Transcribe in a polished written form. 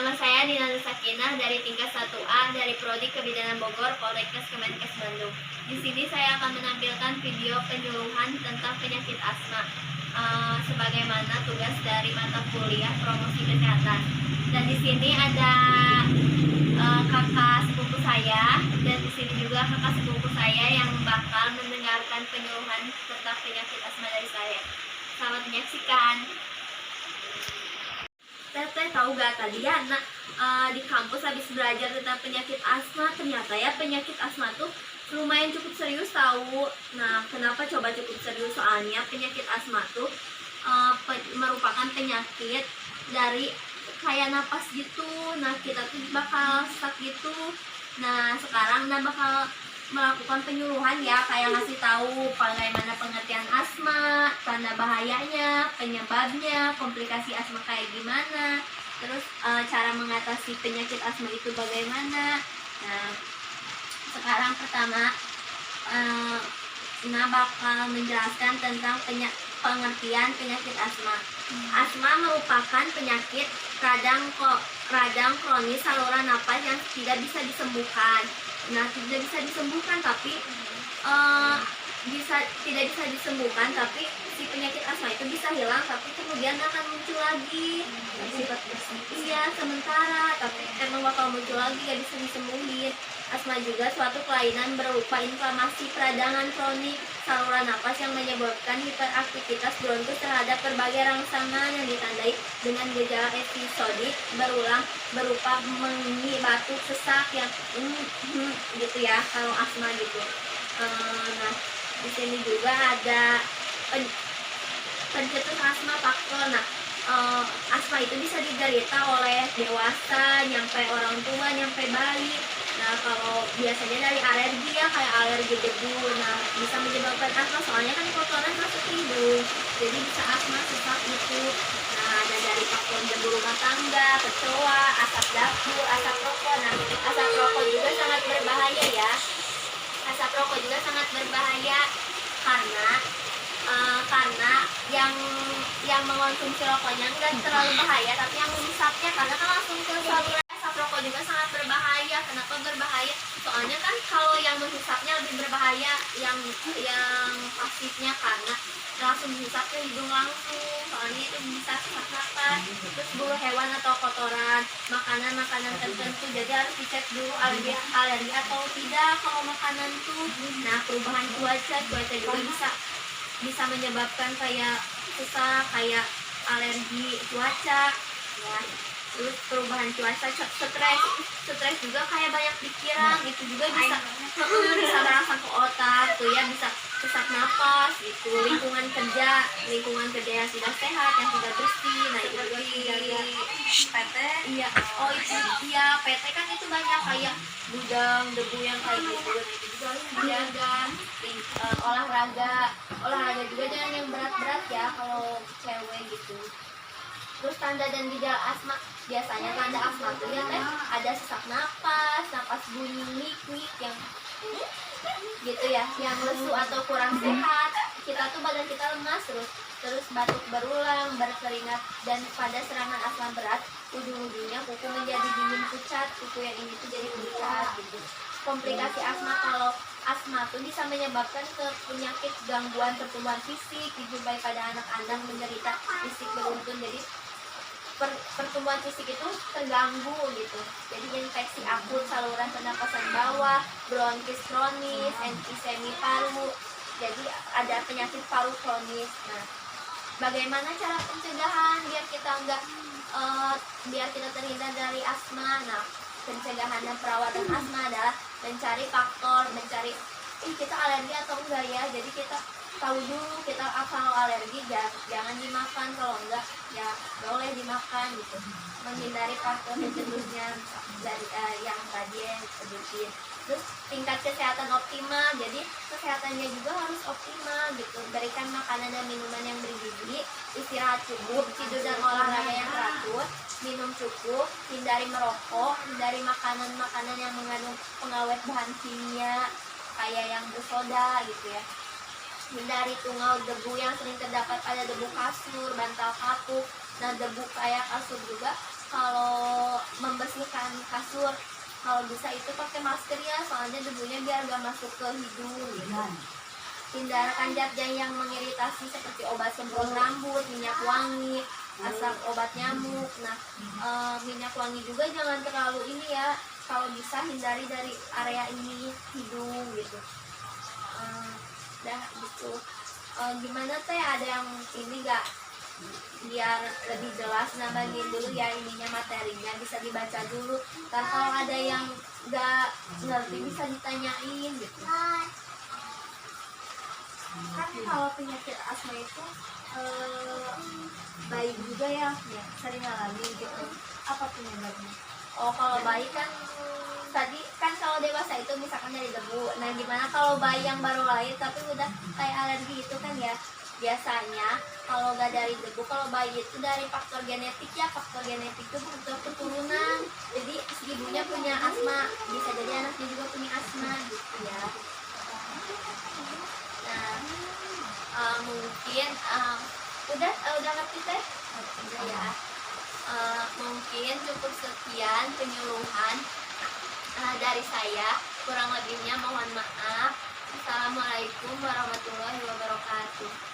Nama saya Dina Sakinah dari tingkat 1A dari Prodi Kebidanan Bogor, Poltekkes Kemenkes Bandung. Di sini saya akan menampilkan video penyuluhan tentang penyakit asma, sebagaimana tugas dari mata kuliah promosi kesehatan. Dan di sini ada kakak sepupu saya, dan di sini juga kakak sepupu saya yang bakal mendengarkan penyuluhan tentang penyakit asma dari saya. Selamat menyaksikan. Teteh tahu gak tadi ya, di kampus habis belajar tentang penyakit asma, ternyata ya penyakit asma tuh lumayan cukup serius tahu. Nah, kenapa coba cukup serius? Soalnya penyakit asma tuh merupakan penyakit dari kayak napas gitu. Nah, kita tuh bakal stuck gitu. Nah, sekarang bakal melakukan penyuluhan ya, kayak ngasih tahu bagaimana pengertian asma, tanda bahayanya, penyebabnya, komplikasi asma kayak gimana, terus cara mengatasi penyakit asma itu bagaimana. Nah, sekarang pertama bakal menjelaskan tentang pengertian penyakit asma. Asma merupakan penyakit radang kronis saluran napas yang tidak bisa disembuhkan. Nah, tidak bisa disembuhkan tapi tidak bisa disembuhkan, tapi si penyakit asma itu bisa hilang tapi kemudian akan muncul lagi. Iya, sementara, tapi emang bakal muncul lagi, gak bisa disembuhin. Asma juga suatu kelainan berupa inflamasi peradangan kronik saluran napas yang menyebabkan hiperaktivitas bronkus terhadap berbagai rangsangan yang ditandai dengan gejala episodik berulang berupa mengi, batuk, sesak yang gitu ya kalau asma gitu. Nah, di sini juga ada pencetus asma faktor. Nah, asma itu bisa diderita oleh dewasa, nyampe orang tua, nyampe bayi. Nah, kalau biasanya dari alergi ya, kayak alergi debu, nah bisa menyebabkan asma, soalnya kan kotoran masuk ke hidung, jadi bisa asma, sesak gitu. Nah, ada dari faktor debu rumah tangga, kecoa, asap dapur, asap rokok. Nah, asap rokok juga sangat berbahaya ya. Asap rokok juga sangat berbahaya karena yang mengonsumsi rokoknya nggak terlalu bahaya, tapi yang menghisapnya karena kan langsung ke saluran. Asap rokok juga sangat berbahaya. Kenapa berbahaya? Soalnya kan kalau yang menghisapnya lebih berbahaya, yang pasifnya karena langsung menghisap ke hidung langsung, soalnya itu bisa sesak napas. Terus bulu hewan atau kotoran, makanan tertentu, jadi harus dicek dulu alergi atau tidak kalau makanan tuh. Nah, perubahan cuaca juga bisa menyebabkan kayak sesak, kayak alergi cuaca ya. Terus perubahan cuaca, stres juga kayak banyak pikiran, itu juga bisa merasa ke otak tuh ya, bisa sesak napas gitu. Lingkungan kerja yang tidak sehat, yang tidak bersih, nah itu juga PT. Iya, oh itu iya, PT kan itu banyak kayak gudang debu yang kayak gitu. Nah, itu juga harus dijaga. Olahraga juga jangan yang berat-berat ya kalau cewek gitu. Terus tanda dan gejala asma, biasanya tanda asma tuh ya ada sesak napas bunyi mik yang gitu ya, yang lesu atau kurang sehat. Kita tuh badan kita lemas, terus batuk berulang, berkeringat, dan pada serangan asma berat ujung-ujungnya kuku menjadi dingin pucat, kuku yang ini tuh jadi pucat gitu. Komplikasi asma, kalau asma tuh bisa menyebabkan ke penyakit gangguan pertumbuhan fisik, dijumpai pada anak-anak menderita fisik beruntun. Jadi pertumbuhan fisik itu terganggu gitu. Jadi infeksi akut saluran pernapasan bawah, bronkis kronis, emfisemi paru. Jadi ada penyakit paru kronis. Nah, bagaimana cara pencegahan biar kita terhindar dari asma? Nah, pencegahan dan perawatan asma adalah mencari faktor, kita alergi atau enggak ya. Jadi kita tahu dulu kita kalau alergi jangan dimakan, kalau enggak ya boleh dimakan gitu. Menghindari faktor pencetusnya dari yang tadi yang disebutin. Terus tingkat kesehatan optimal, jadi kesehatannya juga harus optimal gitu. Berikan makanan dan minuman yang bergizi, istirahat cukup, tidur dan olahraga yang teratur, minum cukup, hindari merokok, hindari makanan-makanan yang mengandung pengawet bahan kimia kayak yang bersoda gitu ya. Hindari tungau debu yang sering terdapat pada debu kasur, bantal kapuk. Nah, debu kayak kasur juga kalau membersihkan kasur, kalau bisa itu pakai masker ya, soalnya debunya biar gak masuk ke hidung gitu. Hindarkan zat-zat yang mengiritasi seperti obat semprot rambut, minyak wangi, asap obat nyamuk. Nah, minyak wangi juga jangan terlalu ini ya, kalau bisa hindari dari area ini, hidung gitu. Dah gitu. Gimana teh, ada yang ini gak? Biar lebih jelas nambahin dulu ya ininya, materinya bisa dibaca dulu. Ntar kalau ada yang gak ngerti bisa ditanyain gitu. Kan kalau penyakit asma itu bayi juga ya, sering alami gitu. Apa penyebabnya? Oh, kalau bayi kan tadi kan, kalau dewasa itu misalkan dari debu. Nah, gimana kalau bayi yang baru lahir tapi udah kayak alergi itu kan ya? Biasanya kalau gak dari debu, kalau bayi itu dari faktor genetik ya. Faktor genetik itu faktor keturunan. Jadi si ibunya punya asma, bisa jadi anaknya juga punya asma gitu ya. Nah, mungkin udah ngerti teh? Udah ya. Mungkin cukup sekian penyuluhan dari saya. Kurang lebihnya mohon maaf. Assalamualaikum warahmatullahi wabarakatuh.